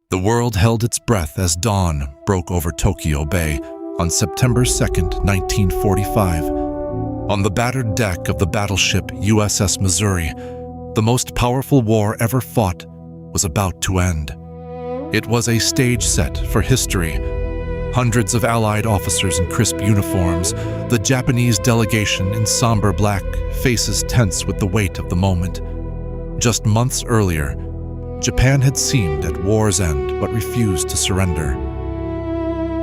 The world held its breath as dawn broke over Tokyo Bay on September 2nd, 1945. On the battered deck of the battleship USS Missouri, the most powerful war ever fought was about to end. It was a stage set for history. Hundreds of Allied officers in crisp uniforms, the Japanese delegation in somber black, faces tense with the weight of the moment. Just months earlier, Japan had seemed at war's end but refused to surrender.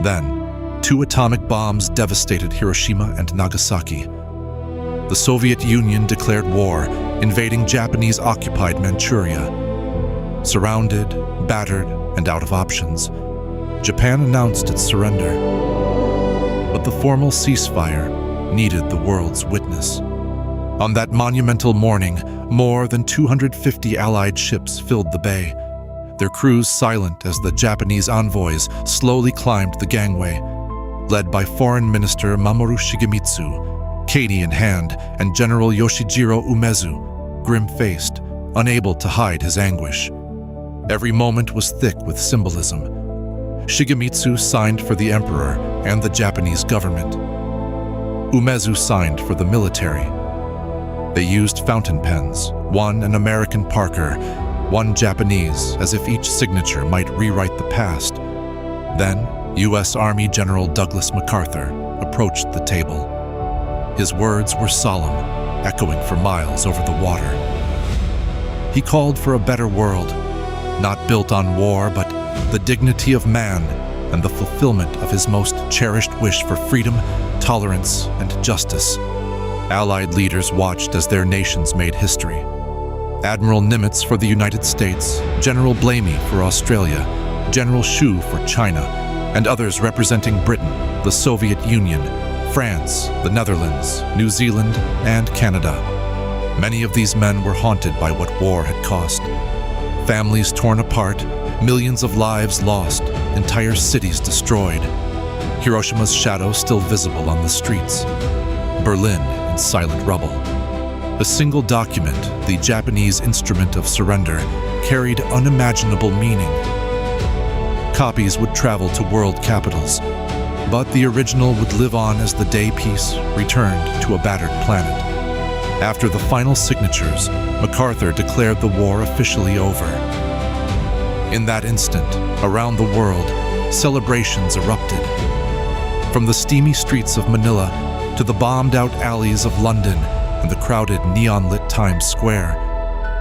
Then, 2 atomic bombs devastated Hiroshima and Nagasaki. The Soviet Union declared war, invading Japanese-occupied Manchuria. Surrounded, battered, and out of options, Japan announced its surrender. But the formal ceasefire needed the world's witness. On that monumental morning, more than 250 Allied ships filled the bay, their crews silent as the Japanese envoys slowly climbed the gangway, led by Foreign Minister Mamoru Shigemitsu, Cady in hand, and General Yoshijirō Umezu, grim-faced, unable to hide his anguish. Every moment was thick with symbolism. Shigemitsu signed for the Emperor and the Japanese government. Umezu signed for the military. They used fountain pens, one an American Parker, one Japanese, as if each signature might rewrite the past. Then, U.S. Army General Douglas MacArthur approached the table. His words were solemn, echoing for miles over the water. He called for a better world, not built on war, but the dignity of man and the fulfillment of his most cherished wish for freedom, tolerance, and justice. Allied leaders watched as their nations made history. Admiral Nimitz for the United States, General Blamey for Australia, General Xu for China, and others representing Britain, the Soviet Union, France, the Netherlands, New Zealand, and Canada. Many of these men were haunted by what war had cost. Families torn apart, millions of lives lost, entire cities destroyed. Hiroshima's shadow still visible on the streets. Berlin in silent rubble. A single document, the Japanese instrument of surrender, carried unimaginable meaning. Copies would travel to world capitals, but the original would live on as the day peace returned to a battered planet. After the final signatures, MacArthur declared the war officially over. In that instant, around the world, celebrations erupted. From the steamy streets of Manila to the bombed-out alleys of London and the crowded neon-lit Times Square,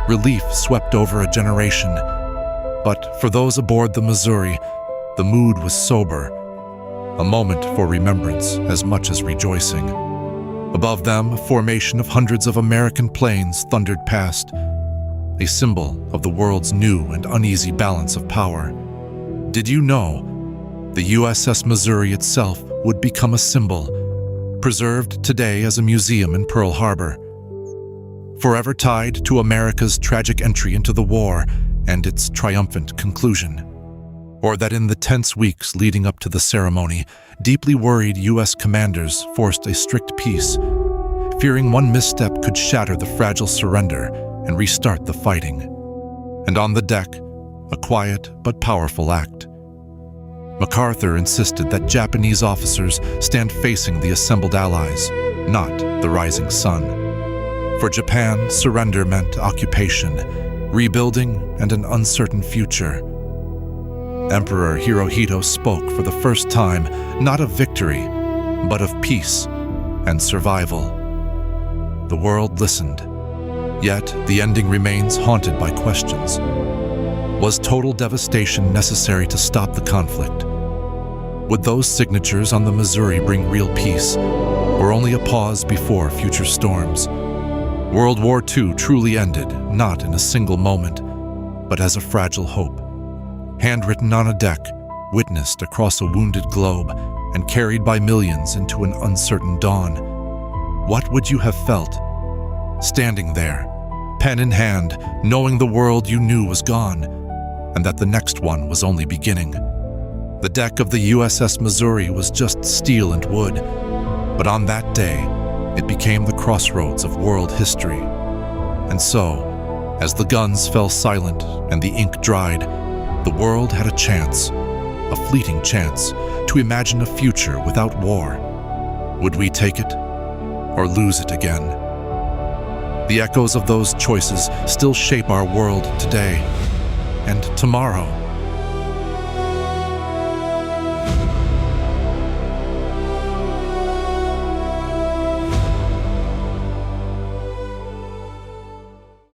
relief swept over a generation. But for those aboard the Missouri, the mood was sober, a moment for remembrance as much as rejoicing. Above them, a formation of hundreds of American planes thundered past, a symbol of the world's new and uneasy balance of power. Did you know the USS Missouri itself would become a symbol, preserved today as a museum in Pearl Harbor, forever tied to America's tragic entry into the war and its triumphant conclusion? Or that in the tense weeks leading up to the ceremony, deeply worried U.S. commanders forced a strict peace, fearing one misstep could shatter the fragile surrender and restart the fighting. And on the deck, a quiet but powerful act. MacArthur insisted that Japanese officers stand facing the assembled Allies, not the rising sun. For Japan, surrender meant occupation, rebuilding, and an uncertain future. Emperor Hirohito spoke for the first time not of victory, but of peace and survival. The world listened, yet the ending remains haunted by questions. Was total devastation necessary to stop the conflict? Would those signatures on the Missouri bring real peace, or only a pause before future storms? World War II truly ended, not in a single moment, but as a fragile hope. Handwritten on a deck, witnessed across a wounded globe, and carried by millions into an uncertain dawn. What would you have felt? Standing there, pen in hand, knowing the world you knew was gone, and that the next one was only beginning. The deck of the USS Missouri was just steel and wood, but on that day, it became the crossroads of world history. And so, as the guns fell silent and the ink dried, The world had a chance, a fleeting chance, to imagine a future without war. Would we take it or lose it again? The echoes of those choices still shape our world today and tomorrow.